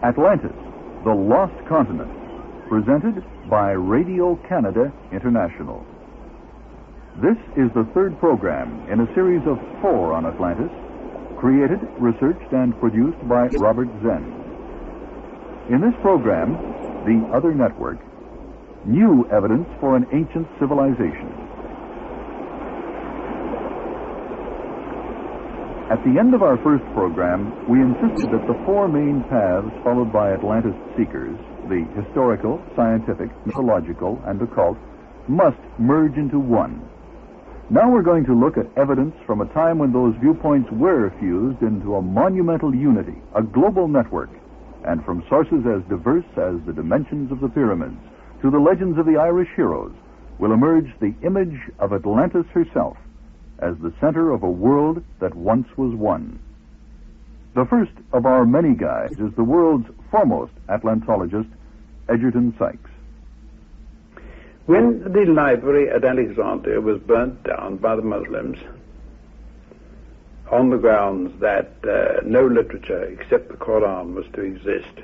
Atlantis, the Lost Continent, presented by Radio Canada International. This is the third program in a series of 4 on Atlantis, created, researched, and produced by Robert Zen. In this program, The Other Network, new evidence for an ancient civilization. At the end of our first program, we insisted that the 4 main paths followed by Atlantis seekers, the historical, scientific, mythological, and occult, must merge into one. Now we're going to look at evidence from a time when those viewpoints were fused into a monumental unity, a global network, and from sources as diverse as the dimensions of the pyramids to the legends of the Irish heroes will emerge the image of Atlantis herself as the center of a world that once was one. The first of our many guides is the world's foremost Atlantologist, Egerton Sykes. When the library at Alexandria was burnt down by the Muslims on the grounds that no literature except the Quran was to exist,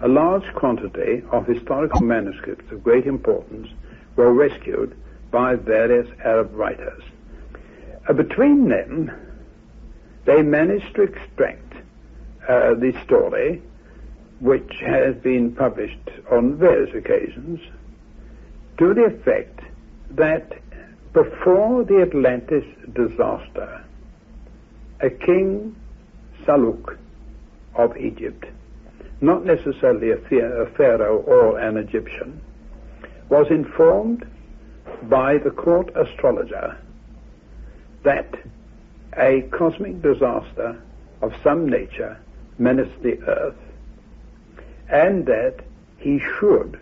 a large quantity of historical manuscripts of great importance were rescued by various Arab writers. Between them, they managed to extract the story, which has been published on various occasions, to the effect that before the Atlantis disaster, a king, Saluk of Egypt, not necessarily a pharaoh or an Egyptian, was informed by the court astrologer that a cosmic disaster of some nature menaced the earth, and that he should,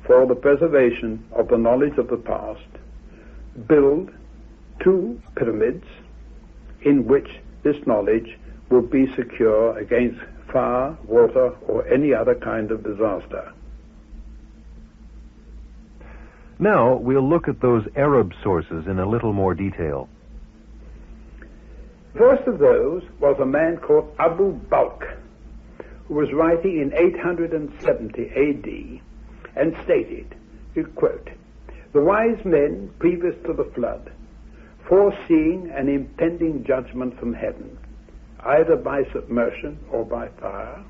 for the preservation of the knowledge of the past, build 2 pyramids in which this knowledge would be secure against fire, water, or any other kind of disaster. Now we'll look at those Arab sources in a little more detail. First of those was a man called Abu Balk, who was writing in 870 A.D., and stated, quote, "The wise men previous to the flood, foreseeing an impending judgment from heaven, either by submersion or by fire,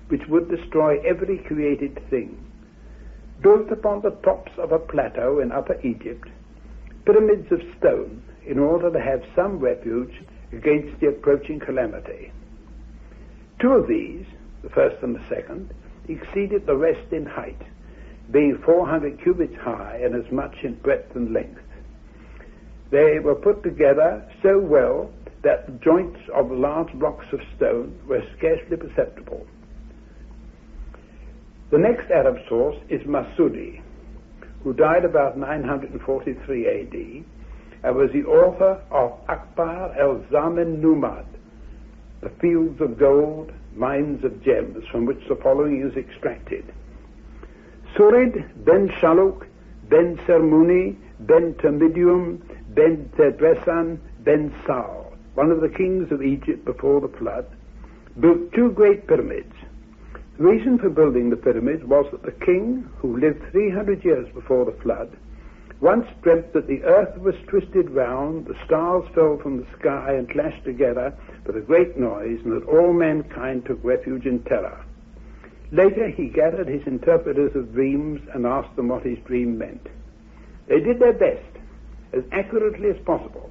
which would destroy every created thing, built upon the tops of a plateau in Upper Egypt pyramids of stone in order to have some refuge against the approaching calamity. 2 of these, the first and the second, exceeded the rest in height, being 400 cubits high and as much in breadth and length. They were put together so well that the joints of large blocks of stone were scarcely perceptible." The next Arab source is Masudi, who died about 943 A.D., and was the author of Akbar el-Zaman Numad, the fields of gold, mines of gems, from which the following is extracted. Surid ben Shaluk ben Sermuni ben Termidium ben Tedresan ben Sal, one of the kings of Egypt before the flood, built 2 great pyramids. The reason for building the pyramids was that the king, who lived 300 years before the flood, once dreamt that the earth was twisted round, the stars fell from the sky and clashed together with a great noise, and that all mankind took refuge in terror. Later he gathered his interpreters of dreams and asked them what his dream meant. They did their best, as accurately as possible,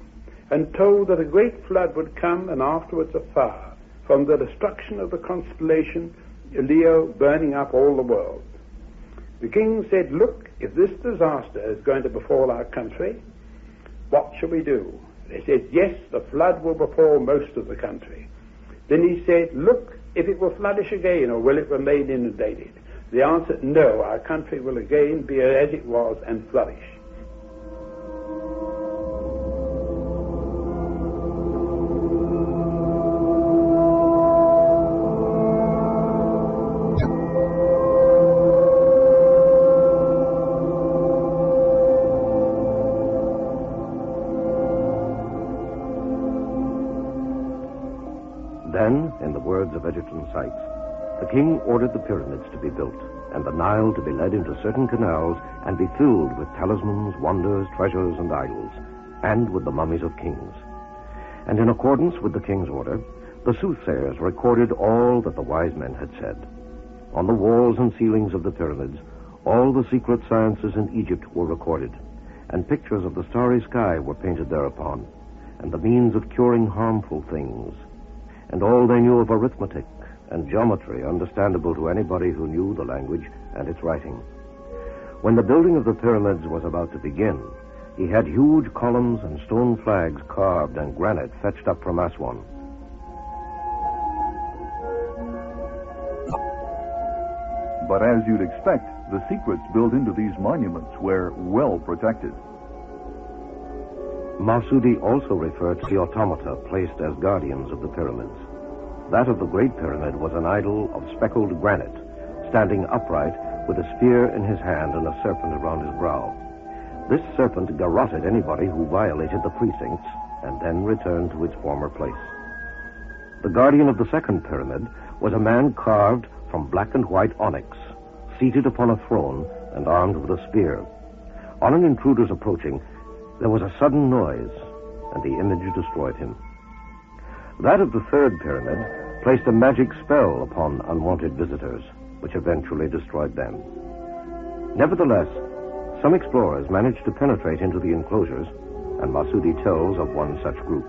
and told that a great flood would come and afterwards a fire, from the destruction of the constellation Leo burning up all the world. The king said, "Look, if this disaster is going to befall our country, what shall we do?" They said, "Yes, the flood will befall most of the country." Then he said, "Look, if it will flourish again, or will it remain inundated?" They answered, "No, our country will again be as it was and flourish." Then, in the words of Egerton Sykes, The king ordered the pyramids to be built, and the Nile to be led into certain canals and be filled with talismans, wonders, treasures, and idols, and with the mummies of kings. And in accordance with the king's order, the soothsayers recorded all that the wise men had said. On the walls and ceilings of the pyramids, all the secret sciences in Egypt were recorded, and pictures of the starry sky were painted thereupon, and the means of curing harmful things, and all they knew of arithmetic and geometry understandable to anybody who knew the language and its writing. When the building of the pyramids was about to begin, he had huge columns and stone flags carved and granite fetched up from Aswan. But as you'd expect, the secrets built into these monuments were well protected. Masudi also referred to the automata placed as guardians of the pyramids. That of the Great Pyramid was an idol of speckled granite, standing upright with a spear in his hand and a serpent around his brow. This serpent garroted anybody who violated the precincts and then returned to its former place. The guardian of the Second Pyramid was a man carved from black and white onyx, seated upon a throne and armed with a spear. On an intruder's approaching, there was a sudden noise, and the image destroyed him. That of the Third Pyramid placed a magic spell upon unwanted visitors, which eventually destroyed them. Nevertheless, some explorers managed to penetrate into the enclosures, and Masudi tells of one such group.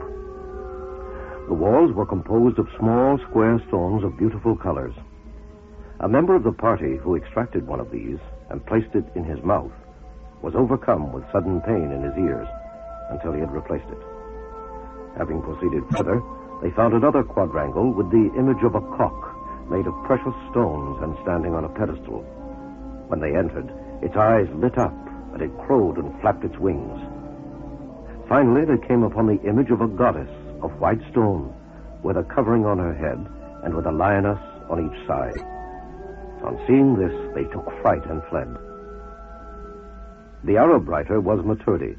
The walls were composed of small, square stones of beautiful colors. A member of the party who extracted one of these and placed it in his mouth was overcome with sudden pain in his ears until he had replaced it. Having proceeded further, they found another quadrangle with the image of a cock made of precious stones and standing on a pedestal. When they entered, its eyes lit up and it crowed and flapped its wings. Finally, they came upon the image of a goddess of white stone with a covering on her head and with a lioness on each side. On seeing this, they took fright and fled. The Arab writer was Maturdi,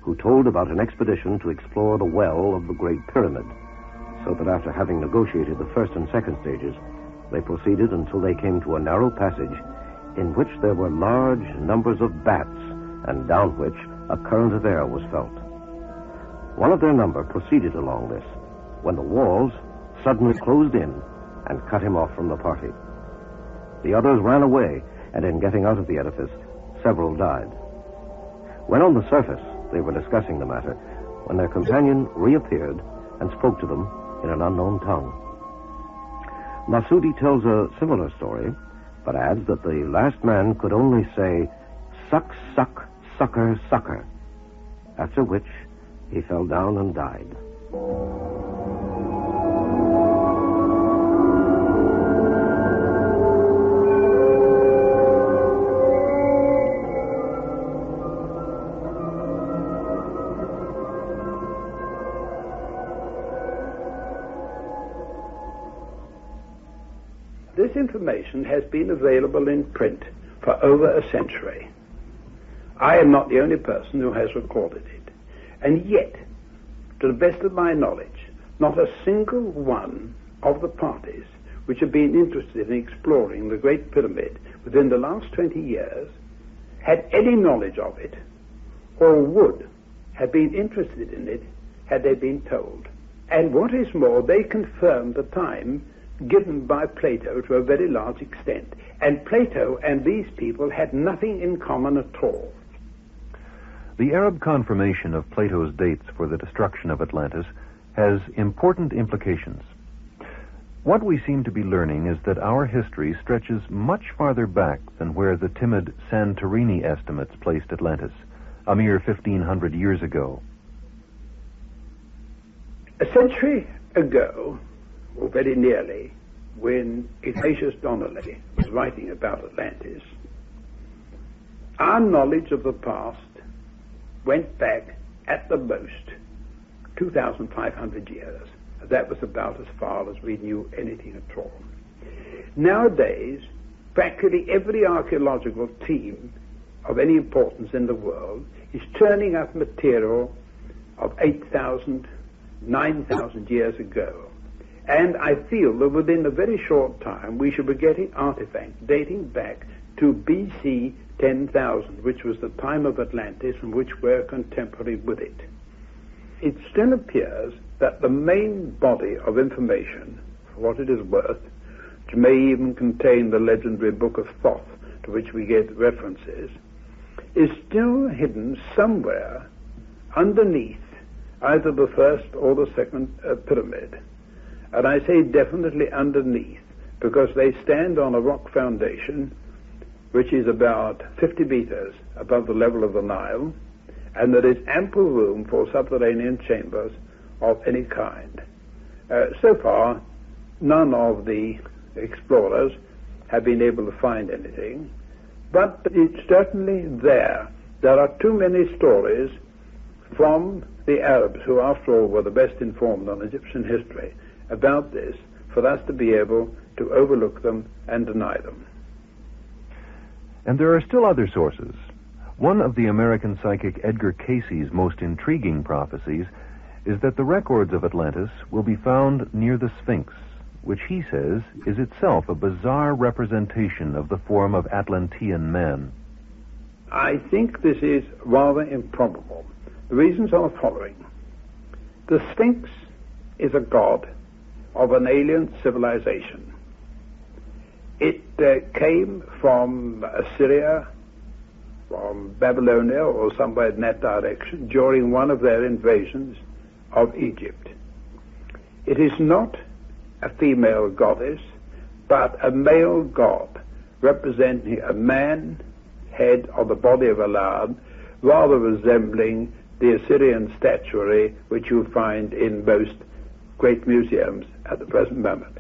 who told about an expedition to explore the well of the Great Pyramid, so that after having negotiated the first and second stages, they proceeded until they came to a narrow passage in which there were large numbers of bats, and down which a current of air was felt. One of their number proceeded along this, when the walls suddenly closed in and cut him off from the party. The others ran away, and in getting out of the edifice, several died. When on the surface they were discussing the matter, when their companion reappeared and spoke to them in an unknown tongue. Masudi tells a similar story, but adds that the last man could only say, "Suck, suck, sucker, sucker," after which he fell down and died. This information has been available in print for over a century. I am not the only person who has recorded it. And yet, to the best of my knowledge, not a single one of the parties which have been interested in exploring the Great Pyramid within the last 20 years had any knowledge of it, or would have been interested in it had they been told. And what is more, they confirmed the time given by Plato to a very large extent. And Plato and these people had nothing in common at all. The Arab confirmation of Plato's dates for the destruction of Atlantis has important implications. What we seem to be learning is that our history stretches much farther back than where the timid Santorini estimates placed Atlantis, a mere 1,500 years ago. A century ago, or very nearly, when Ignatius Donnelly was writing about Atlantis, our knowledge of the past went back at the most 2,500 years. That was about as far as we knew anything at all. Nowadays, practically every archaeological team of any importance in the world is turning up material of 8,000, 9,000 years ago. And I feel that within a very short time we should be getting artifacts dating back to BC 10,000, which was the time of Atlantis and which were contemporary with it. It still appears that the main body of information, for what it is worth, which may even contain the legendary Book of Thoth, to which we get references, is still hidden somewhere underneath either the first or the second pyramid. And I say definitely underneath, because they stand on a rock foundation which is about 50 meters above the level of the Nile, and there is ample room for subterranean chambers of any kind. So far, none of the explorers have been able to find anything, but it's certainly there. There are too many stories from the Arabs, who after all were the best informed on Egyptian history, about this, for us to be able to overlook them and deny them. And there are still other sources. One of the American psychic Edgar Cayce's most intriguing prophecies is that the records of Atlantis will be found near the Sphinx, which he says is itself a bizarre representation of the form of Atlantean man. I think this is rather improbable. The reasons are the following. The Sphinx is a god of an alien civilization. It came from Assyria, from Babylonia, or somewhere in that direction, during one of their invasions of Egypt. It is not a female goddess, but a male god, representing a man head on the body of a lion, rather resembling the Assyrian statuary which you find in most great museums at the present moment.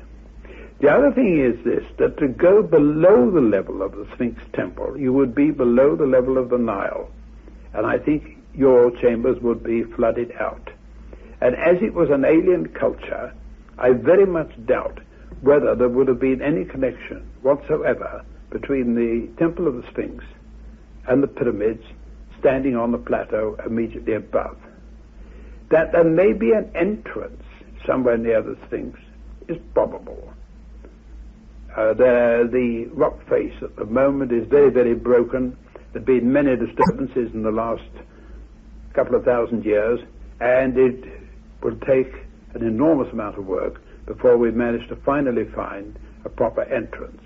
The other thing is this, that to go below the level of the Sphinx temple, you would be below the level of the Nile, and I think your chambers would be flooded out. And as it was an alien culture, I very much doubt whether there would have been any connection whatsoever between the Temple of the Sphinx and the pyramids standing on the plateau immediately above. That there may be an entrance somewhere near the Sphinx is probable. The rock face at the moment is very, very broken. There have been many disturbances in the last couple of thousand years, and it will take an enormous amount of work before we manage to finally find a proper entrance.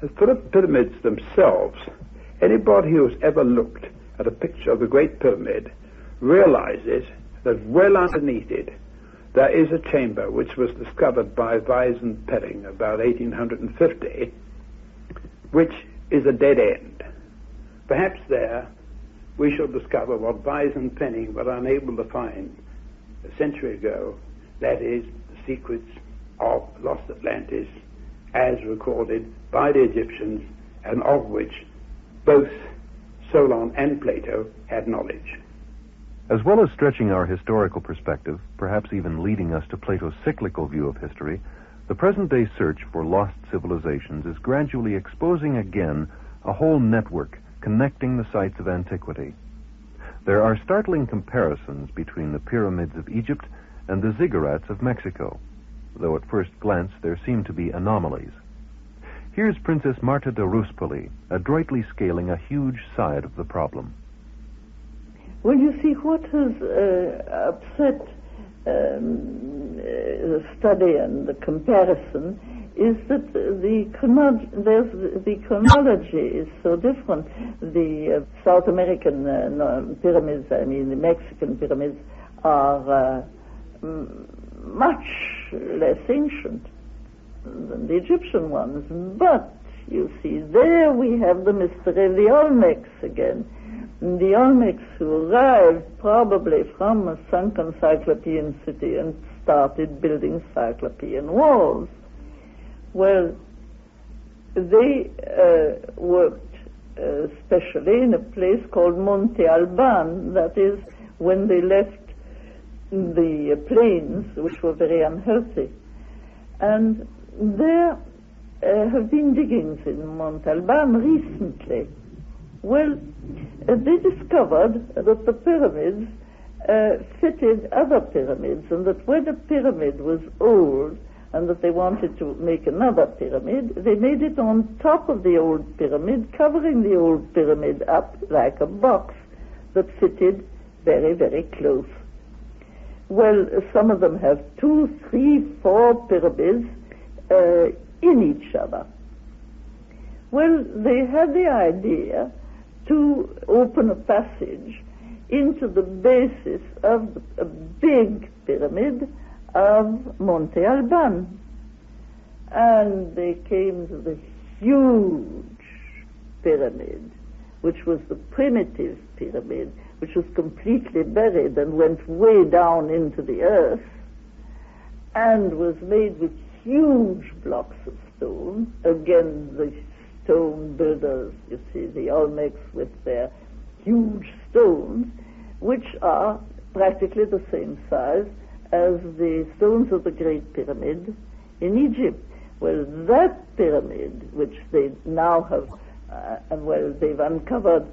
As for the pyramids themselves, anybody who has ever looked at a picture of the Great Pyramid realizes that well underneath it there is a chamber which was discovered by Weiss and Perring about 1850, which is a dead end. Perhaps there we shall discover what Weiss and Perring were unable to find a century ago, that is, the secrets of lost Atlantis as recorded by the Egyptians, and of which both Solon and Plato had knowledge. As well as stretching our historical perspective, perhaps even leading us to Plato's cyclical view of history, the present-day search for lost civilizations is gradually exposing again a whole network connecting the sites of antiquity. There are startling comparisons between the pyramids of Egypt and the ziggurats of Mexico, though at first glance there seem to be anomalies. Here's Princess Marta de Ruspoli adroitly scaling a huge side of the problem. Well, you see, what has upset the study and the comparison is that the chronology is so different. The South American pyramids, I mean the Mexican pyramids, are much less ancient than the Egyptian ones. But, you see, there we have the mystery of the Olmecs again. The Olmecs who arrived probably from a sunken Cyclopean city and started building Cyclopean walls. Well, they worked especially in a place called Monte Alban, that is, when they left the plains, which were very unhealthy. And there have been diggings in Monte Alban recently. Well, they discovered that the pyramids fitted other pyramids, and that when a pyramid was old and that they wanted to make another pyramid, they made it on top of the old pyramid, covering the old pyramid up like a box that fitted very, very close. Well, some of them have 2, 3, 4 pyramids in each other. Well, they had the idea to open a passage into the basis of a big pyramid of Monte Alban. And they came to the huge pyramid, which was the primitive pyramid, which was completely buried and went way down into the earth, and was made with huge blocks of stone. Again, the stone builders, you see, the Olmecs with their huge stones, which are practically the same size as the stones of the Great Pyramid in Egypt. Well, that pyramid, which they now have, they've uncovered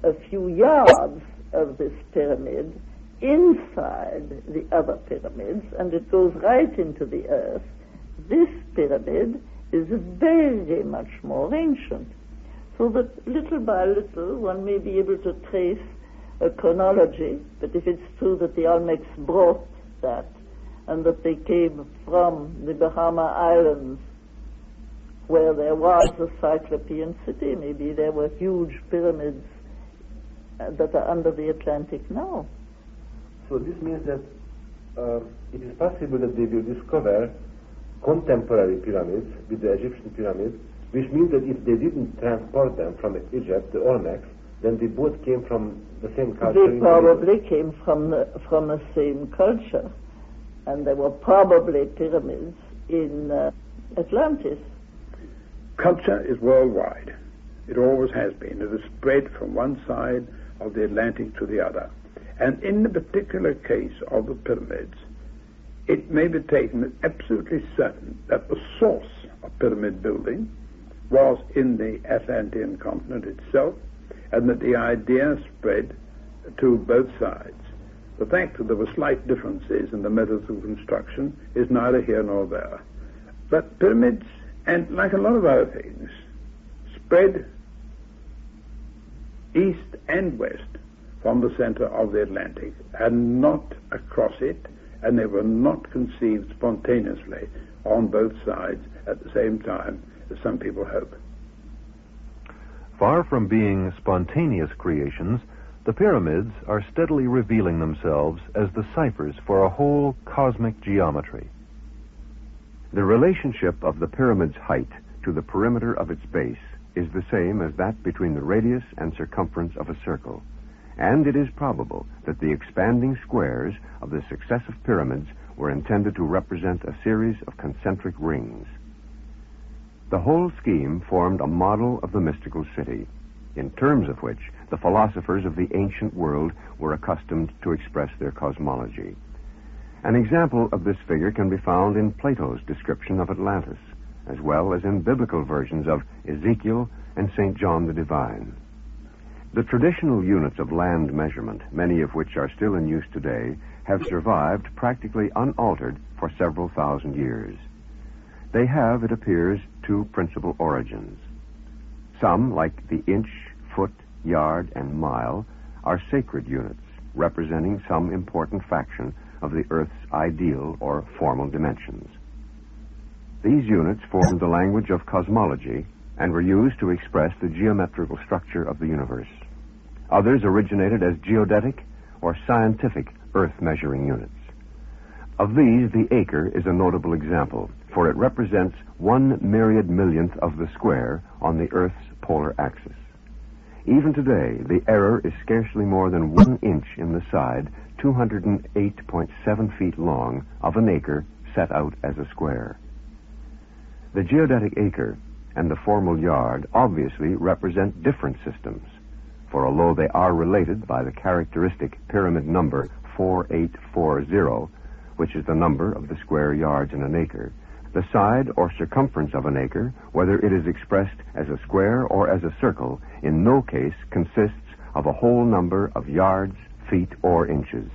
a few yards of this pyramid inside the other pyramids, and it goes right into the earth. This pyramid is very much more ancient, so that little by little one may be able to trace a chronology. But if it's true that the Olmecs brought that, and that they came from the Bahama Islands, where there was a Cyclopean city, maybe there were huge pyramids that are under the Atlantic now. So this means that it is possible that they will discover contemporary pyramids with the Egyptian pyramids, which means that if they didn't transport them from Egypt, the Olmecs, then they both came from the same culture. They probably came from the same culture, and there were probably pyramids in Atlantis. Culture is worldwide. It always has been. It has spread from one side of the Atlantic to the other. And in the particular case of the pyramids, it may be taken as absolutely certain that the source of pyramid building was in the Atlantean continent itself, and that the idea spread to both sides. The fact that there were slight differences in the methods of construction is neither here nor there. But pyramids, and like a lot of other things, spread east and west from the center of the Atlantic, and not across it, and they were not conceived spontaneously on both sides at the same time, as some people hope. Far from being spontaneous creations, the pyramids are steadily revealing themselves as the ciphers for a whole cosmic geometry. The relationship of the pyramid's height to the perimeter of its base is the same as that between the radius and circumference of a circle, and it is probable that the expanding squares of the successive pyramids were intended to represent a series of concentric rings. The whole scheme formed a model of the mystical city, in terms of which the philosophers of the ancient world were accustomed to express their cosmology. An example of this figure can be found in Plato's description of Atlantis, as well as in biblical versions of Ezekiel and St. John the Divine. The traditional units of land measurement, many of which are still in use today, have survived practically unaltered for several thousand years. They have, it appears, two principal origins. Some, like the inch, foot, yard, and mile, are sacred units, representing some important fraction of the Earth's ideal or formal dimensions. These units formed the language of cosmology and were used to express the geometrical structure of the universe. Others originated as geodetic or scientific earth-measuring units. Of these, the acre is a notable example, for it represents 1/100,000,000th of the square on the Earth's polar axis. Even today, the error is scarcely more than 1 inch in the side, 208.7 feet long, of an acre set out as a square. The geodetic acre and the formal yard obviously represent different systems, for although they are related by the characteristic pyramid number 4840, which is the number of the square yards in an acre, the side or circumference of an acre, whether it is expressed as a square or as a circle, in no case consists of a whole number of yards, feet, or inches.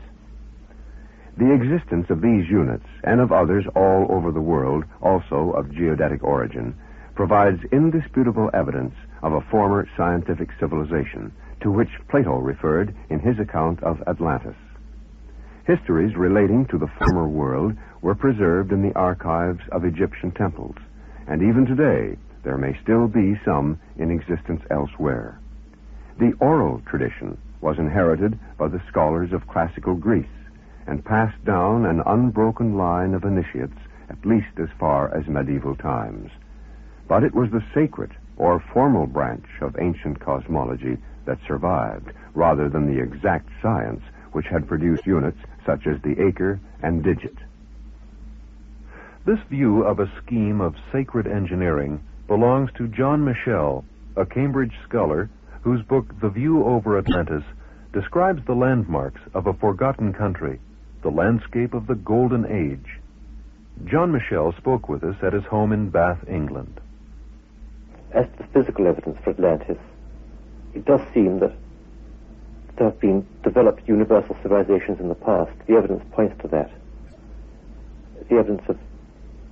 The existence of these units, and of others all over the world, also of geodetic origin, provides indisputable evidence of a former scientific civilization, to which Plato referred in his account of Atlantis. Histories relating to the former world were preserved in the archives of Egyptian temples, and even today there may still be some in existence elsewhere. The oral tradition was inherited by the scholars of classical Greece, and passed down an unbroken line of initiates at least as far as medieval times. But it was the sacred or formal branch of ancient cosmology that survived, rather than the exact science which had produced units such as the acre and digit. This view of a scheme of sacred engineering belongs to John Michell, a Cambridge scholar whose book The View Over Atlantis describes the landmarks of a forgotten country, the landscape of the Golden Age. John Michell spoke with us at his home in Bath, England. As to the physical evidence for Atlantis, it does seem that there have been developed universal civilizations in the past. The evidence points to that. The evidence of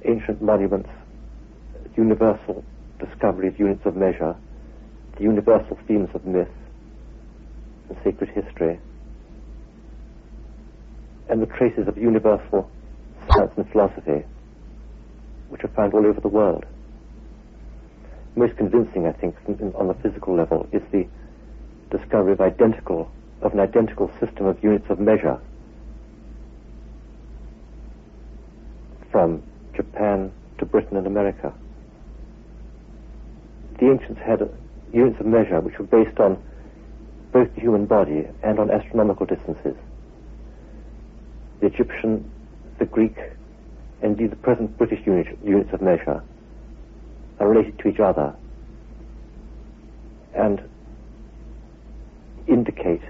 ancient monuments, universal discovery of units of measure, the universal themes of myth and sacred history, and the traces of universal science and philosophy, which are found all over the world. Most convincing, I think, on the physical level, is the discovery of an identical system of units of measure from Japan to Britain and America. The ancients had units of measure which were based on both the human body and on astronomical distances. The Egyptian, the Greek, and indeed the present British units of measure are related to each other and indicate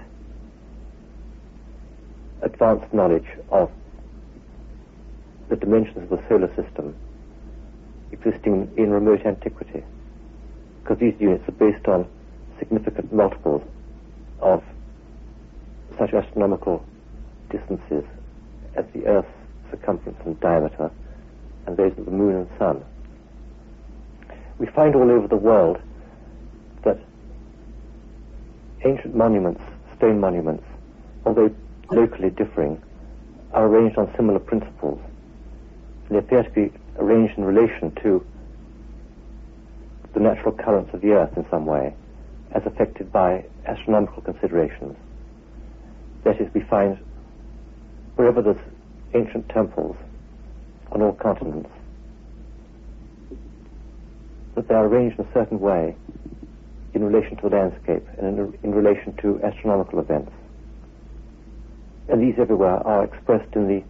advanced knowledge of the dimensions of the solar system existing in remote antiquity, because these units are based on significant multiples of such astronomical distances as the Earth's circumference and diameter, and those of the Moon and Sun. We find all over the world that ancient monuments, stone monuments, although locally differing, are arranged on similar principles. They appear to be arranged in relation to the natural currents of the Earth in some way, as affected by astronomical considerations. That is, we find wherever there's ancient temples on all continents, that they are arranged in a certain way in relation to the landscape and in relation to astronomical events. And these everywhere are expressed in the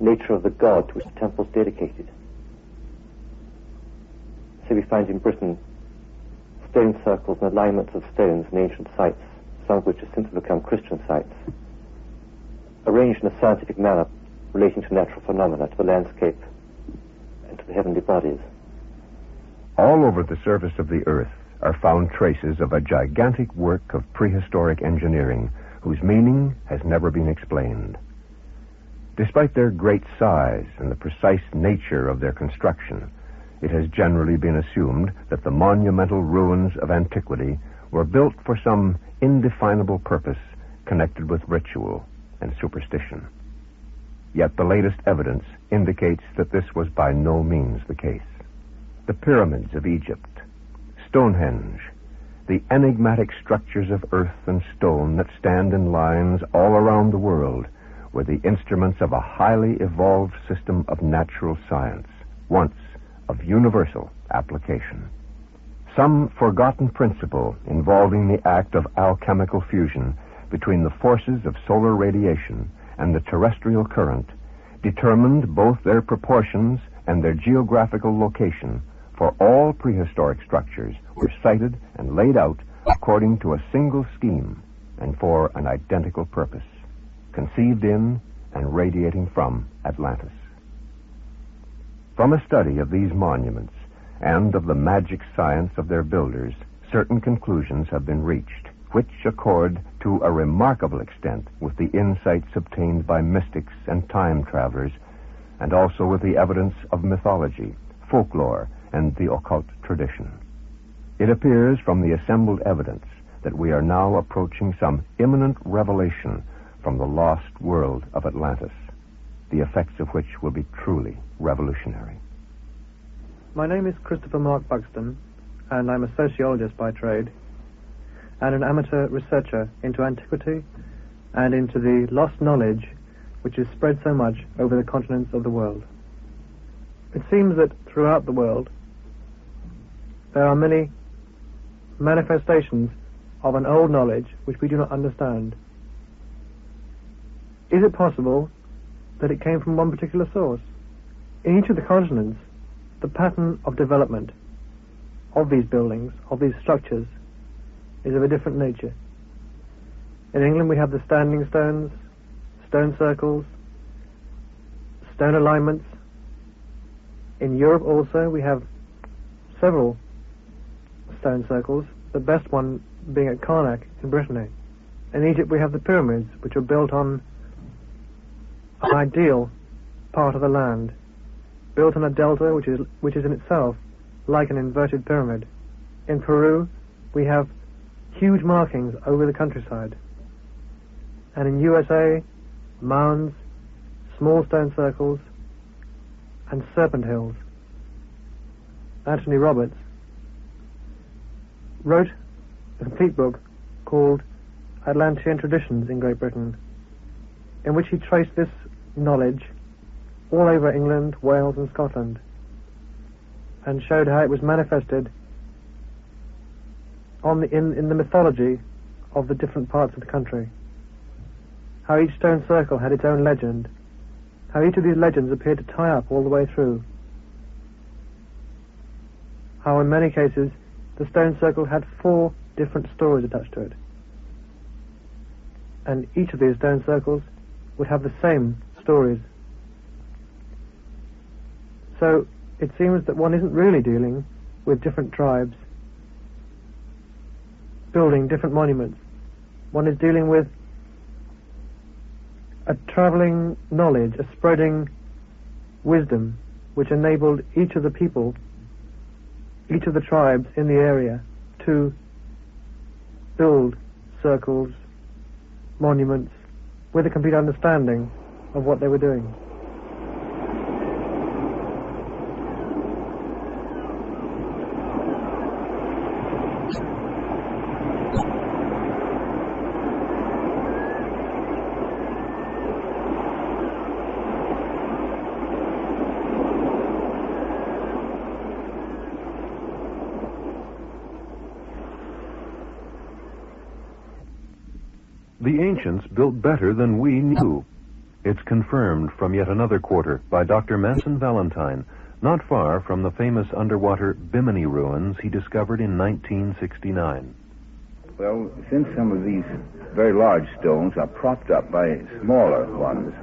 nature of the god to which the temple is dedicated. So we find in Britain stone circles and alignments of stones in ancient sites, some of which have since become Christian sites, arranged in a scientific manner relating to natural phenomena, to the landscape, and to the heavenly bodies. All over the surface of the Earth are found traces of a gigantic work of prehistoric engineering whose meaning has never been explained. Despite their great size and the precise nature of their construction, it has generally been assumed that the monumental ruins of antiquity were built for some indefinable purpose connected with ritual and superstition. Yet the latest evidence indicates that this was by no means the case. The pyramids of Egypt, Stonehenge, the enigmatic structures of earth and stone that stand in lines all around the world were the instruments of a highly evolved system of natural science, once of universal application. Some forgotten principle involving the act of alchemical fusion between the forces of solar radiation and the terrestrial current determined both their proportions and their geographical location for all prehistoric structures were sited and laid out according to a single scheme and for an identical purpose, conceived in and radiating from Atlantis. From a study of these monuments and of the magic science of their builders, certain conclusions have been reached, which accord to a remarkable extent with the insights obtained by mystics and time travelers, and also with the evidence of mythology, folklore, and the occult tradition. It appears from the assembled evidence that we are now approaching some imminent revelation from the lost world of Atlantis, the effects of which will be truly revolutionary. My name is Christopher Mark Buxton, and I'm a sociologist by trade, and an amateur researcher into antiquity and into the lost knowledge which is spread so much over the continents of the world. It seems that throughout the world there are many manifestations of an old knowledge which we do not understand. Is it possible that it came from one particular source? In each of the continents, the pattern of development of these buildings, of these structures, is of a different nature. In England we have the standing stones, stone circles, stone alignments. In Europe also we have several stone circles, the best one being at Karnak in Brittany. In Egypt we have the pyramids, which are built on an ideal part of the land, built on a delta which is in itself like an inverted pyramid. In Peru we have huge markings over the countryside. And in USA, mounds, small stone circles, and serpent hills. Anthony Roberts wrote a complete book called Atlantean Traditions in Great Britain, in which he traced this knowledge all over England, Wales, and Scotland, and showed how it was manifested in the mythology of the different parts of the country. How each stone circle had its own legend, how each of these legends appeared to tie up all the way through, how in many cases the stone circle had 4 different stories attached to it, and each of these stone circles would have the same stories. So it seems that one isn't really dealing with different tribes building different monuments. One is dealing with a traveling knowledge, a spreading wisdom, which enabled each of the people, each of the tribes in the area, to build circles, monuments, with a complete understanding of what they were doing. The ancients built better than we knew. It's confirmed from yet another quarter by Dr. Manson Valentine, not far from the famous underwater Bimini ruins he discovered in 1969. Well, since some of these very large stones are propped up by smaller ones,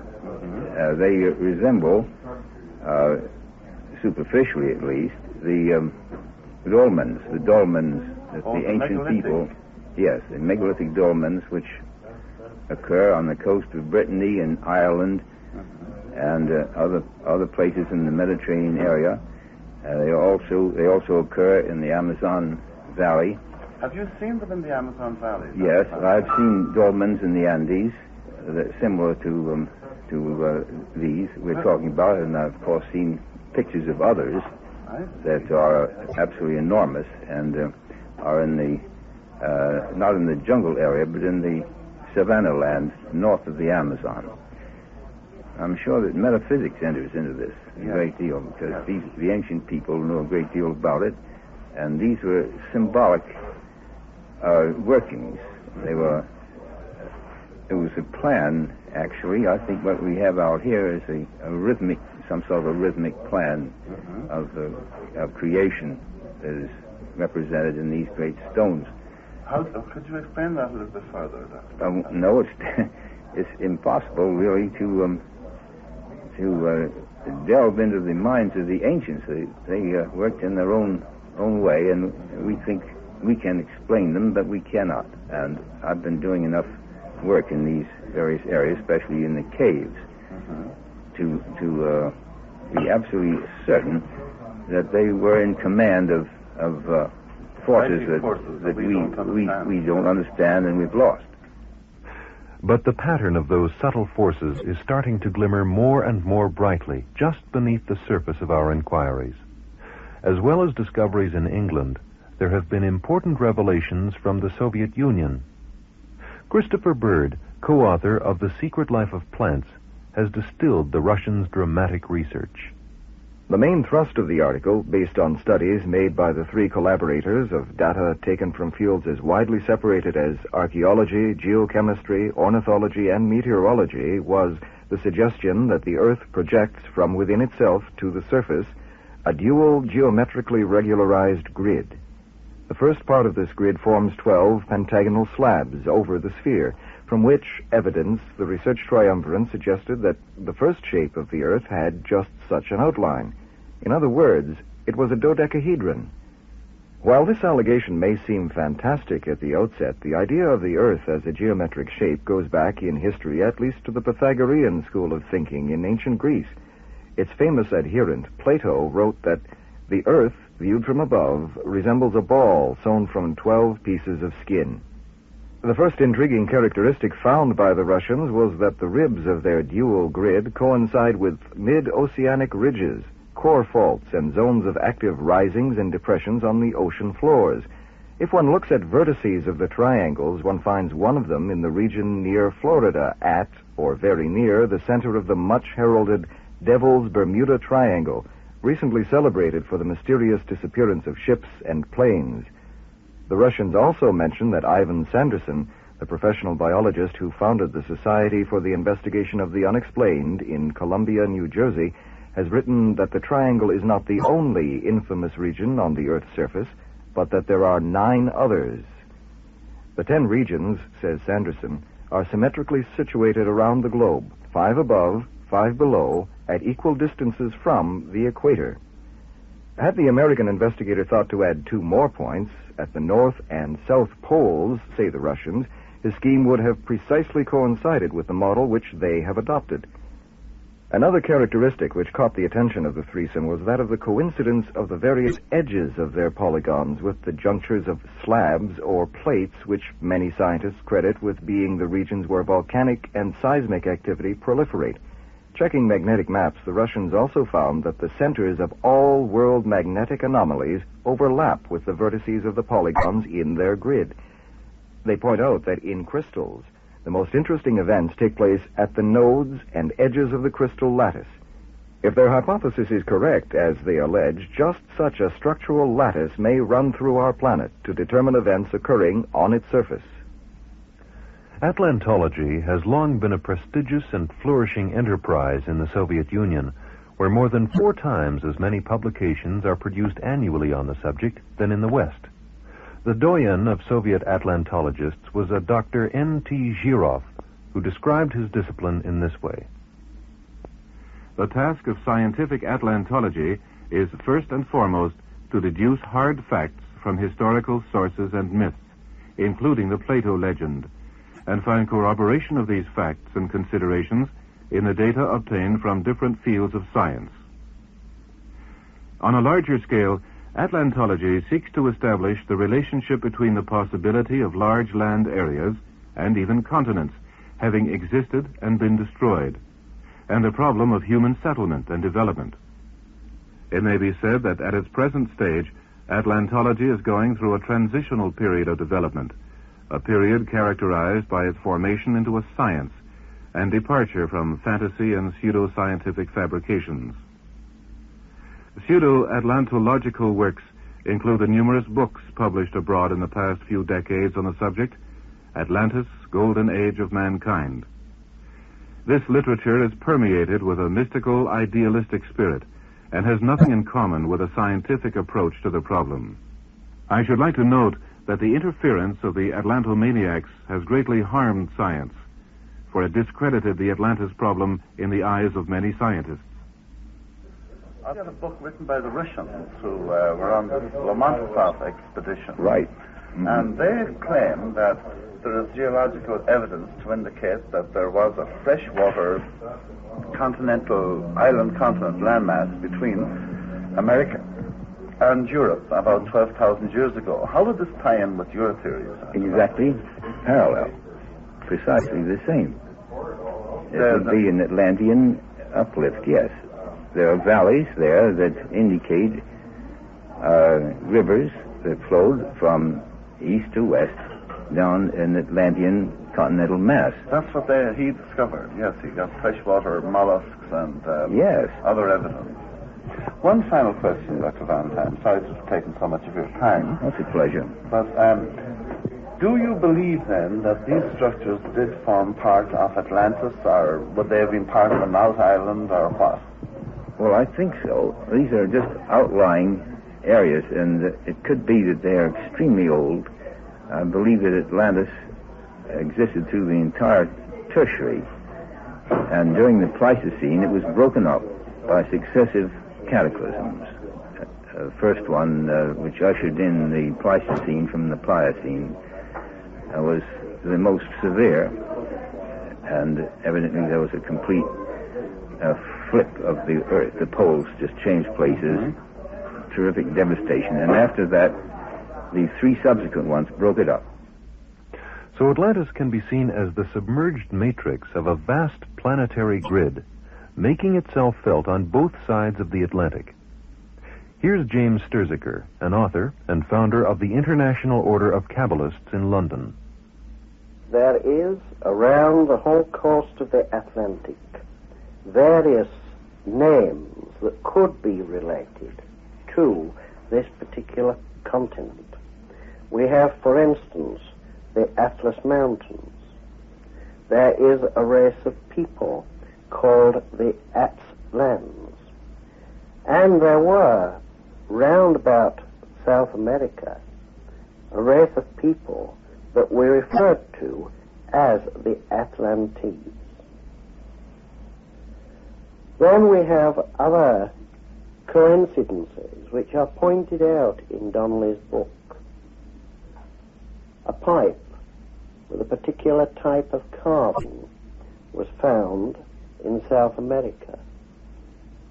they resemble, superficially at least, the dolmens that the ancient people, yes, the megalithic dolmens which occur on the coast of Brittany and Ireland and other places in the Mediterranean area. They also occur in the Amazon Valley. Have you seen them in the Amazon Valley? Yes, I've seen dolmens in the Andes that are similar to these we're talking about, and I've of course seen pictures of others that are absolutely enormous and are in the not in the jungle area but in the savanna land north of the Amazon. I'm sure that metaphysics enters into this a great deal, because the ancient people know a great deal about it, and these were symbolic workings. It was a plan, actually. I think what we have out here is a rhythmic, some sort of a rhythmic plan of creation that is represented in these great stones. Could you explain that a little bit further? No, it's impossible really to delve into the minds of the ancients. They worked in their own way, and we think we can explain them, but we cannot. And I've been doing enough work in these various areas, especially in the caves, to be absolutely certain that they were in command of forces that we don't understand and we've lost. But the pattern of those subtle forces is starting to glimmer more and more brightly just beneath the surface of our inquiries. As well as discoveries in England, there have been important revelations from the Soviet Union. Christopher Bird, co-author of The Secret Life of Plants, has distilled the Russians' dramatic research. The main thrust of the article, based on studies made by the three collaborators of data taken from fields as widely separated as archaeology, geochemistry, ornithology, and meteorology, was the suggestion that the Earth projects from within itself to the surface a dual geometrically regularized grid. The first part of this grid forms 12 pentagonal slabs over the sphere, from which evidence the research triumvirate suggested that the first shape of the Earth had just such an outline. In other words, it was a dodecahedron. While this allegation may seem fantastic at the outset, the idea of the Earth as a geometric shape goes back in history at least to the Pythagorean school of thinking in ancient Greece. Its famous adherent, Plato, wrote that the Earth, viewed from above, resembles a ball sewn from 12 pieces of skin. The first intriguing characteristic found by the Russians was that the ribs of their dual grid coincide with mid-oceanic ridges, core faults, and zones of active risings and depressions on the ocean floors. If one looks at vertices of the triangles, one finds one of them in the region near Florida at, or very near, the center of the much-heralded Devil's Bermuda Triangle, recently celebrated for the mysterious disappearance of ships and planes. The Russians also mention that Ivan Sanderson, the professional biologist who founded the Society for the Investigation of the Unexplained in Columbia, New Jersey, has written that the triangle is not the only infamous region on the Earth's surface, but that there are 9 others. The 10 regions, says Sanderson, are symmetrically situated around the globe, 5 above, 5 below, at equal distances from the equator. Had the American investigator thought to add 2 more points, at the North and South Poles, say the Russians, his scheme would have precisely coincided with the model which they have adopted. Another characteristic which caught the attention of the threesome was that of the coincidence of the various edges of their polygons with the junctures of slabs or plates which many scientists credit with being the regions where volcanic and seismic activity proliferate. Checking magnetic maps, the Russians also found that the centers of all world magnetic anomalies overlap with the vertices of the polygons in their grid. They point out that in crystals, the most interesting events take place at the nodes and edges of the crystal lattice. If their hypothesis is correct, as they allege, just such a structural lattice may run through our planet to determine events occurring on its surface. Atlantology has long been a prestigious and flourishing enterprise in the Soviet Union, where more than 4 times as many publications are produced annually on the subject than in the West. The doyen of Soviet Atlantologists was a Dr. N.T. Zhirov, who described his discipline in this way. The task of scientific Atlantology is first and foremost to deduce hard facts from historical sources and myths, including the Plato legend, and find corroboration of these facts and considerations in the data obtained from different fields of science. On a larger scale, Atlantology seeks to establish the relationship between the possibility of large land areas, and even continents, having existed and been destroyed, and the problem of human settlement and development. It may be said that at its present stage, Atlantology is going through a transitional period of development, a period characterized by its formation into a science and departure from fantasy and pseudo-scientific fabrications. Pseudo-atlantological works include the numerous books published abroad in the past few decades on the subject, Atlantis, Golden Age of Mankind. This literature is permeated with a mystical, idealistic spirit and has nothing in common with a scientific approach to the problem. I should like to note that the interference of the Atlantomaniacs has greatly harmed science, for it discredited the Atlantis problem in the eyes of many scientists. I've got a book written by the Russians who were on the Lamont expedition. Right. And they claim that there is geological evidence to indicate that there was a freshwater island continent landmass between America and Europe about 12,000 years ago. How would this tie in with your theories? Exactly parallel. Precisely the same. It would be an Atlantean uplift, yes. There are valleys there that indicate rivers that flowed from east to west down an Atlantean continental mass. That's what he discovered. Yes, he got freshwater mollusks and yes, other evidence. One final question, Dr. Valentine. Sorry to have taken so much of your time. That's a pleasure. But do you believe then that these structures did form part of Atlantis, or would they have been part of an out island, or what? Well, I think so. These are just outlying areas, and it could be that they are extremely old. I believe that Atlantis existed through the entire Tertiary, and during the Pleistocene it was broken up by successive cataclysms. The first one, which ushered in the Pleistocene from the Pliocene, was the most severe, and evidently there was a complete flip of the Earth. The poles just changed places, terrific devastation, and after that the three subsequent ones broke it up. So Atlantis can be seen as the submerged matrix of a vast planetary grid, making itself felt on both sides of the Atlantic. Here's James Sturziker, an author and founder of the International Order of Kabbalists in London. There is, around the whole coast of the Atlantic, various names that could be related to this particular continent. We have, for instance, the Atlas Mountains. There is a race of people called the Atlans. And there were, round about South America, a race of people that we referred to as the Atlantes. Then we have other coincidences which are pointed out in Donnelly's book. A pipe with a particular type of carving was found in South America,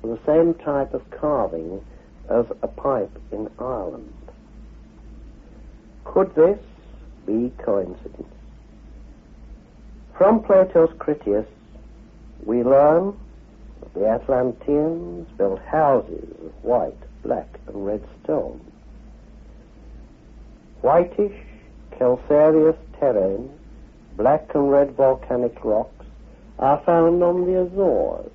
with the same type of carving as a pipe in Ireland. Could this be coincidence? From Plato's Critias, we learn that the Atlanteans built houses of white, black, and red stone. Whitish, calcareous terrain, black and red volcanic rocks are found on the Azores.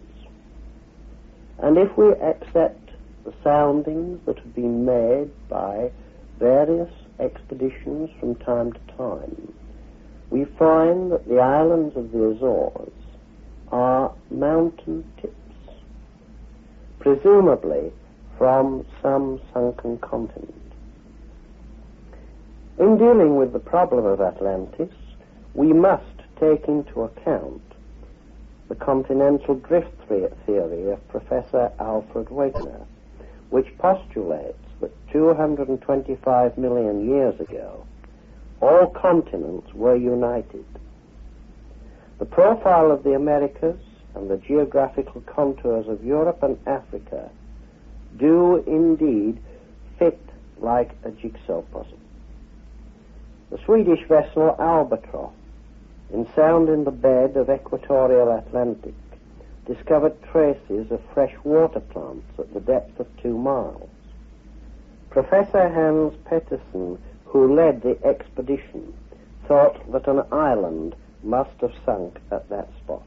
And if we accept the soundings that have been made by various expeditions from time to time, we find that the islands of the Azores are mountain tips, presumably from some sunken continent. In dealing with the problem of Atlantis, we must take into account the continental drift theory of Professor Alfred Wegener, which postulates that 225 million years ago, all continents were united. The profile of the Americas and the geographical contours of Europe and Africa do indeed fit like a jigsaw puzzle. The Swedish vessel Albatross, sound in the bed of equatorial Atlantic, discovered traces of fresh water plants at the depth of 2 miles. Professor Hans Petersen, who led the expedition, thought that an island must have sunk at that spot.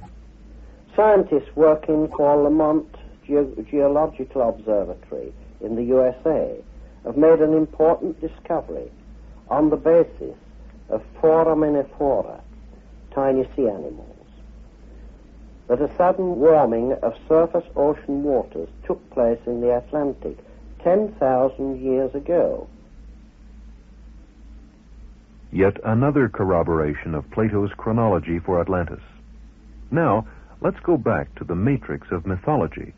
Scientists working for Lamont Geological Observatory in the USA have made an important discovery on the basis of foraminifera, tiny sea animals, that a sudden warming of surface ocean waters took place in the Atlantic 10,000 years ago. Yet another corroboration of Plato's chronology for Atlantis. Now, let's go back to the matrix of mythology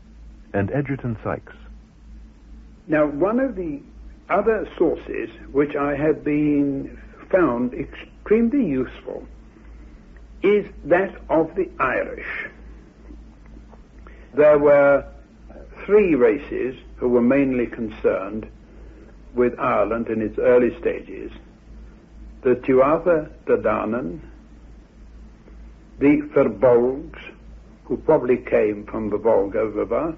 and Egerton Sykes. Now, one of the other sources which I have been found extremely useful is that of the Irish. There were three races who were mainly concerned with Ireland in its early stages: the Tuatha De Danann, the Firbolgs, who probably came from the Volga River,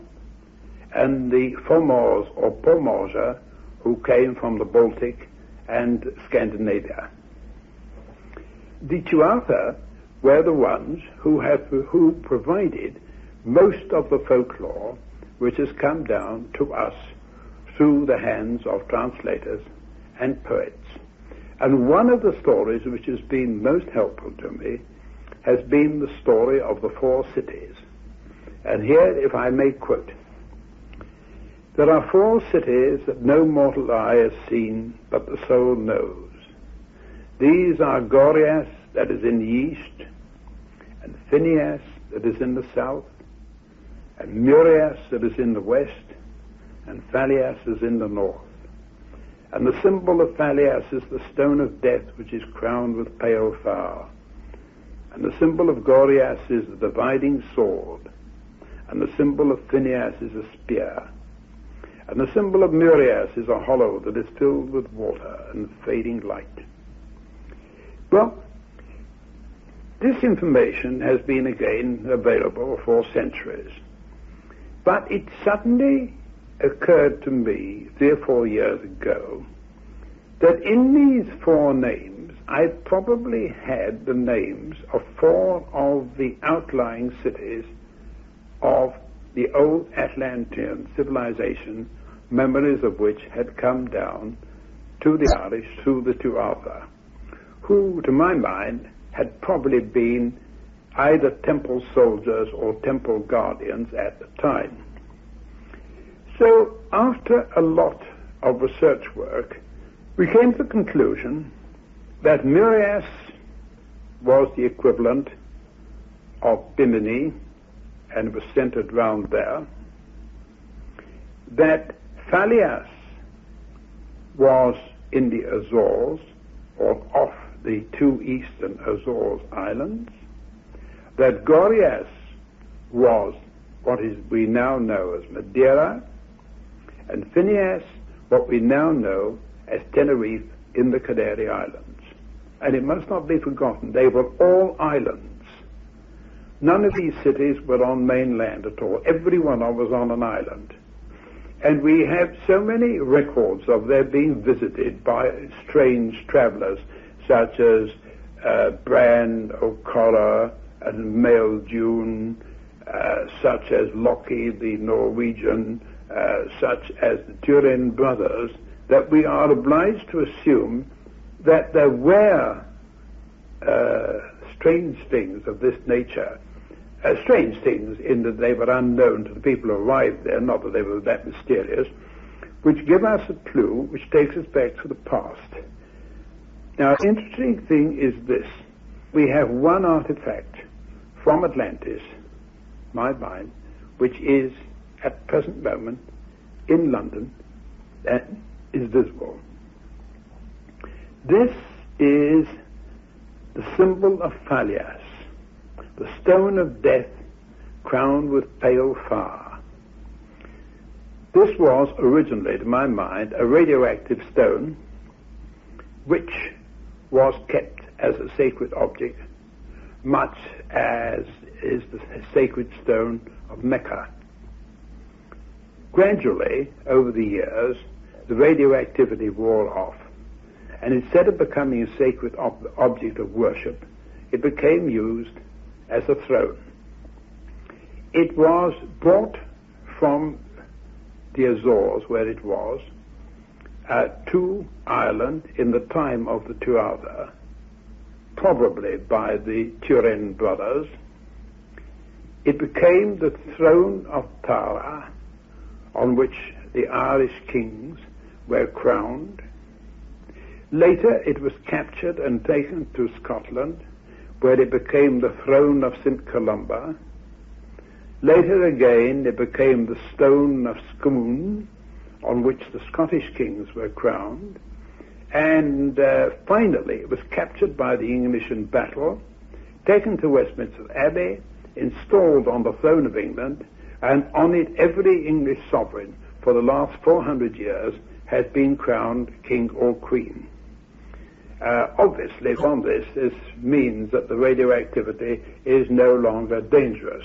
and the Fomors or Pomorza, who came from the Baltic and Scandinavia. The Tuatha were the ones who provided most of the folklore which has come down to us through the hands of translators and poets. And one of the stories which has been most helpful to me has been the story of the four cities. And here, if I may quote, "There are four cities that no mortal eye has seen, but the soul knows. These are Gorias, that is in the east, and Phineas, that is in the south, and Murias, that is in the west, and Phalias is in the north. And the symbol of Phalias is the stone of death, which is crowned with pale fire. And the symbol of Gorias is the dividing sword, and the symbol of Phineas is a spear. And the symbol of Murias is a hollow that is filled with water and fading light." Well, this information has been again available for centuries. But it suddenly occurred to me 3 or 4 years ago that in these four names I probably had the names of 4 of the outlying cities of the old Atlantean civilization, memories of which had come down to the Irish through the Tuatha, who, to my mind, had probably been either temple soldiers or temple guardians at the time. So, after a lot of research work, we came to the conclusion that Murias was the equivalent of Bimini, and was centered round there, that Phalias was in the Azores, or off the 2 eastern Azores islands, that Gorias was what we now know as Madeira, and Phineas what we now know as Tenerife in the Canary Islands. And it must not be forgotten, they were all islands. None of these cities were on mainland at all. Every one of them was on an island. And we have so many records of their being visited by strange travelers, such as Bran O'Connor and Mael June, such as Loki the Norwegian, such as the Turin brothers, that we are obliged to assume that there were strange things of this nature. Strange things in that they were unknown to the people who arrived there, not that they were that mysterious, which give us a clue which takes us back to the past. Now, the interesting thing is this. We have one artifact from Atlantis, my mind, which is at the present moment in London that is visible. This is the symbol of Phalias, the stone of death crowned with pale fire. This was originally, to my mind, a radioactive stone which was kept as a sacred object, much as is the sacred stone of Mecca. Gradually, over the years, the radioactivity wore off, and instead of becoming a sacred object of worship, it became used as a throne. It was brought from the Azores, where it was, to Ireland in the time of the Tuatha, probably by the Turin brothers. It became the throne of Tara, on which the Irish kings were crowned. Later it was captured and taken to Scotland, where it became the throne of St. Columba. Later again it became the stone of Scone, on which the Scottish kings were crowned, and finally it was captured by the English in battle, taken to Westminster Abbey, installed on the throne of England, and on it every English sovereign for the last 400 years has been crowned king or queen. Obviously, from this means that the radioactivity is no longer dangerous.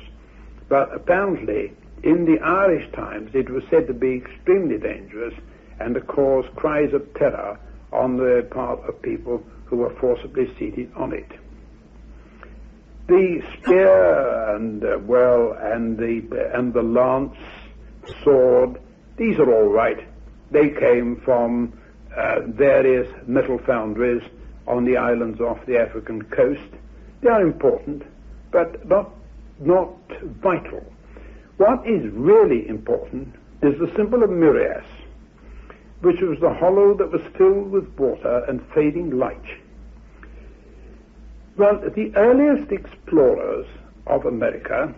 But apparently, in the Irish times, it was said to be extremely dangerous and to cause cries of terror on the part of people who were forcibly seated on it. The spear and the lance, sword, these are all right. They came from various metal foundries on the islands off the African coast. They are important, but not vital. What is really important is the symbol of Mirias, which was the hollow that was filled with water and fading light. Well, the earliest explorers of America,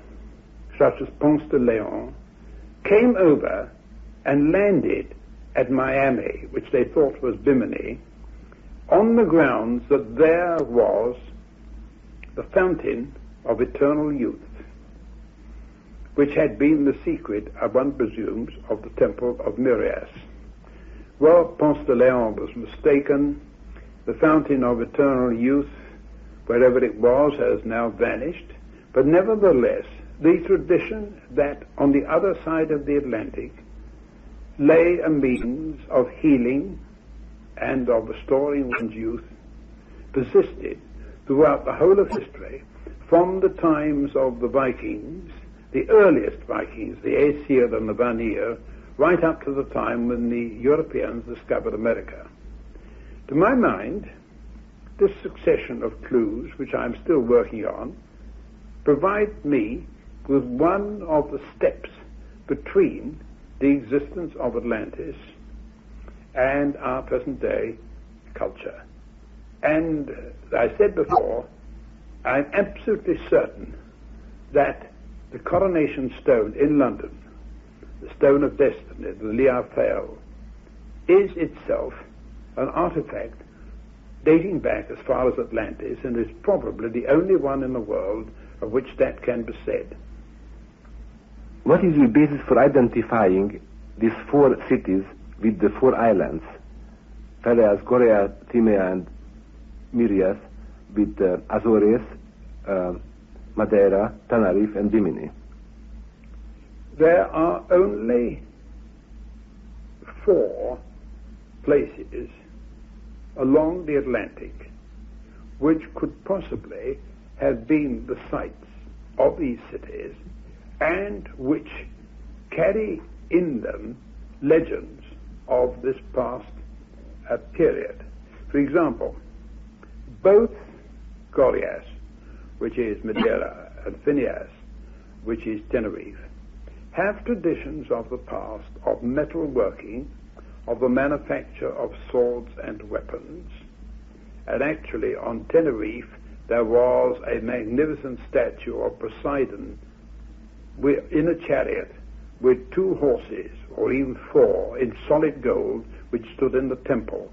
such as Ponce de Leon, came over and landed at Miami, which they thought was Bimini, on the grounds that there was the fountain of eternal youth, which had been the secret, one presumes, of the temple of Mirias. Well, Ponce de Leon was mistaken. The fountain of eternal youth, wherever it was, has now vanished. But nevertheless, the tradition that on the other side of the Atlantic lay a means of healing and of restoring one's youth persisted throughout the whole of history, from the times of the Vikings, the earliest Vikings, the Aesir and the Vanir, right up to the time when the Europeans discovered America. To my mind, this succession of clues, which I'm still working on, provide me with one of the steps between the existence of Atlantis and our present-day culture. And as I said before, I'm absolutely certain that the coronation stone in London, the Stone of Destiny, the Liar Fail, is itself an artifact dating back as far as Atlantis, and is probably the only one in the world of which that can be said. What is the basis for identifying these four cities with the four islands, Peleas, Corea, Timea, and Mirias, with Azores, Madeira, Tenerife, and Bimini? There are only 4 places along the Atlantic which could possibly have been the sites of these cities and which carry in them legends of this past period. For example, both Gorias, which is Madeira, and Phineas, which is Tenerife, have traditions of the past of metal working, of the manufacture of swords and weapons. And actually on Tenerife there was a magnificent statue of Poseidon in a chariot with 2 horses, or even 4, in solid gold, which stood in the temple.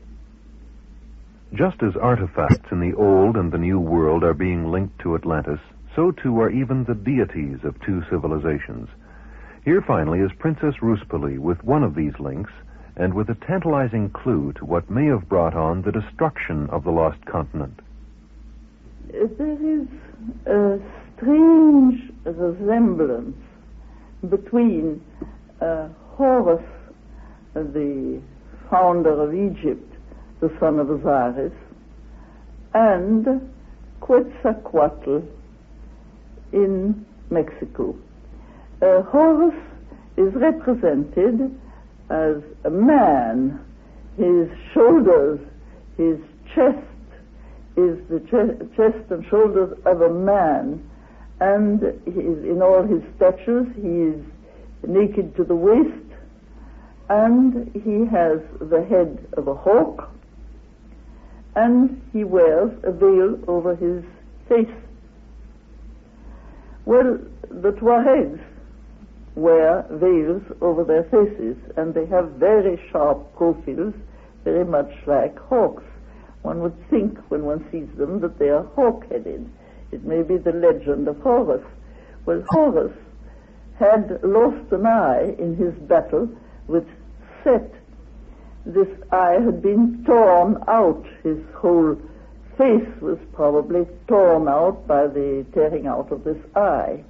Just as artifacts in the Old and the New World are being linked to Atlantis, so too are even the deities of 2 civilizations. Here finally is Princess Ruspoli with one of these links, and with a tantalizing clue to what may have brought on the destruction of the lost continent. There is a strange resemblance between Horus, the founder of Egypt, the son of Osiris, and Quetzalcoatl in Mexico. Horus is represented as a man. His shoulders, his chest is the chest and shoulders of a man, and in all his statues he is naked to the waist, and he has the head of a hawk, and he wears a veil over his face. Well, the Tuaregs, wear veils over their faces, and they have very sharp profiles, very much like hawks. One would think when one sees them that they are hawk-headed. It may be the legend of Horus. Well, Horus had lost an eye in his battle with Set. This eye had been torn out. His whole face was probably torn out by the tearing out of this eye.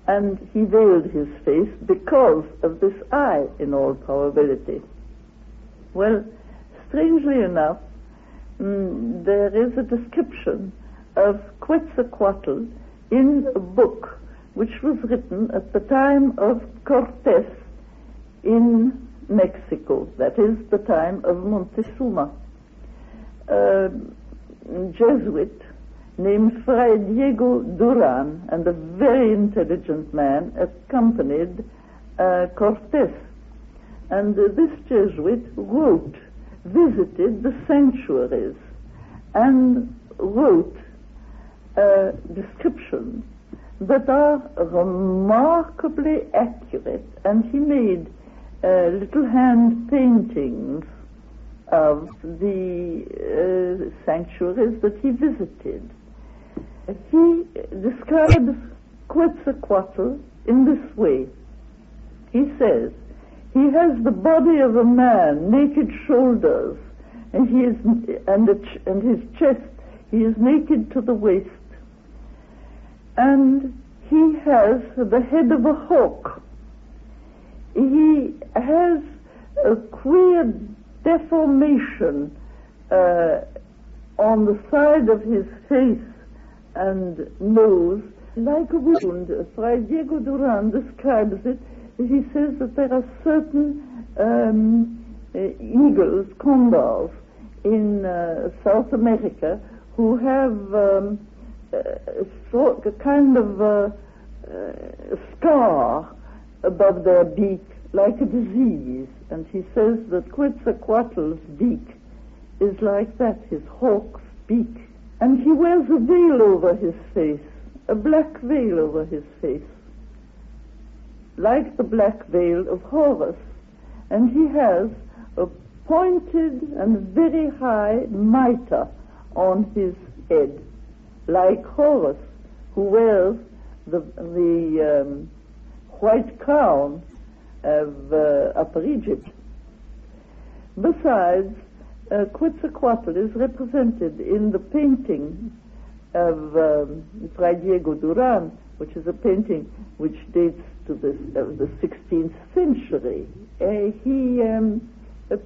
And he veiled his face because of this eye, in all probability. Well, strangely enough, there is a description of Quetzalcoatl in a book which was written at the time of Cortés in Mexico, that is the time of Montezuma. A Jesuit named Fray Diego Duran, and a very intelligent man, accompanied Cortés. And this Jesuit visited the sanctuaries, and wrote descriptions that are remarkably accurate, and he made little hand paintings of the sanctuaries that he visited. He describes Quetzalcoatl in this way. He says, he has the body of a man, naked shoulders, and his chest, he is naked to the waist. And he has the head of a hawk. He has a queer deformation on the side of his face and nose, like a wound. Fray Diego Duran describes it. He says that there are certain eagles, condors, in South America who have a kind of scar above their beak, like a disease. And he says that Quetzalcoatl's beak is like that, his hawk's beak. And he wears a veil over his face, a black veil over his face, like the black veil of Horus. And he has a pointed and very high mitre on his head, like Horus, who wears the white crown of Upper Egypt. Besides, Quetzalcoatl is represented in the painting of Fray Diego Duran, which is a painting which dates to the 16th century. He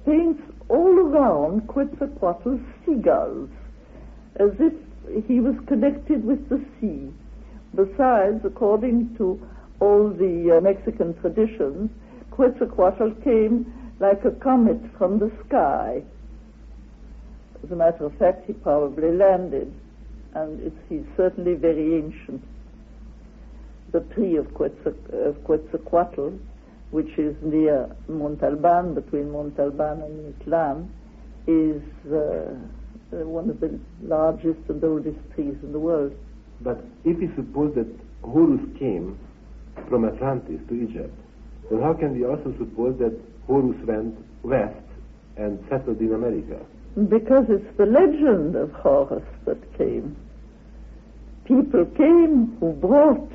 paints all around Quetzalcoatl's seagulls, as if he was connected with the sea. Besides, according to all the Mexican traditions, Quetzalcoatl came like a comet from the sky. As a matter of fact, he probably landed, and he's certainly very ancient. The tree of Quetzalcoatl, which is near Montalban, between Montalban and Mictlan, is one of the largest and oldest trees in the world. But if we suppose that Horus came from Atlantis to Egypt, then how can we also suppose that Horus went west and settled in America? Because it's the legend of Horus that came. People came who brought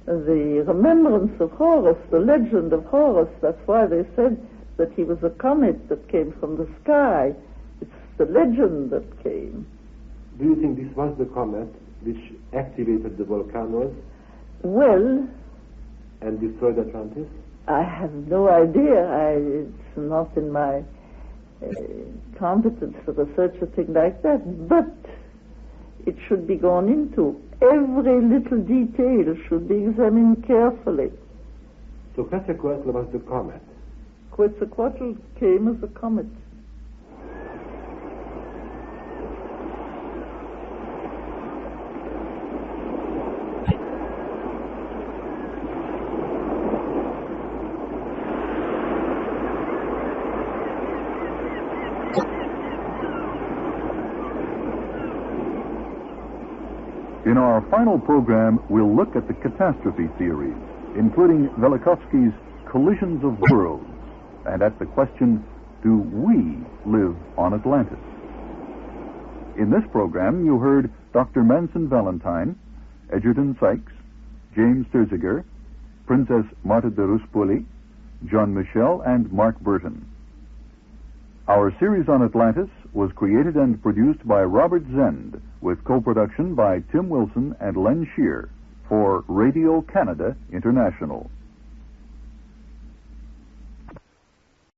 the remembrance of Horus, the legend of Horus. That's why they said that he was a comet that came from the sky. It's the legend that came. Do you think this was the comet which activated the volcanoes? Well... and destroyed Atlantis? I have no idea. It's not in my competence to research a thing like that, but it should be gone into. Every little detail should be examined carefully. So Quetzalcoatl was the comet? Quetzalcoatl came as a comet. In our final program, we'll look at the catastrophe theories. including Velikovsky's Collisions of Worlds, and at the question, do we live on Atlantis? In this program, you heard Dr. Manson Valentine, Edgerton Sykes, James Thurziger, Princess Marta de Ruspoli, John Michel, and Mark Burton. Our series on Atlantis was created and produced by Robert Zend, with co-production by Tim Wilson and Len Shear for Radio Canada International.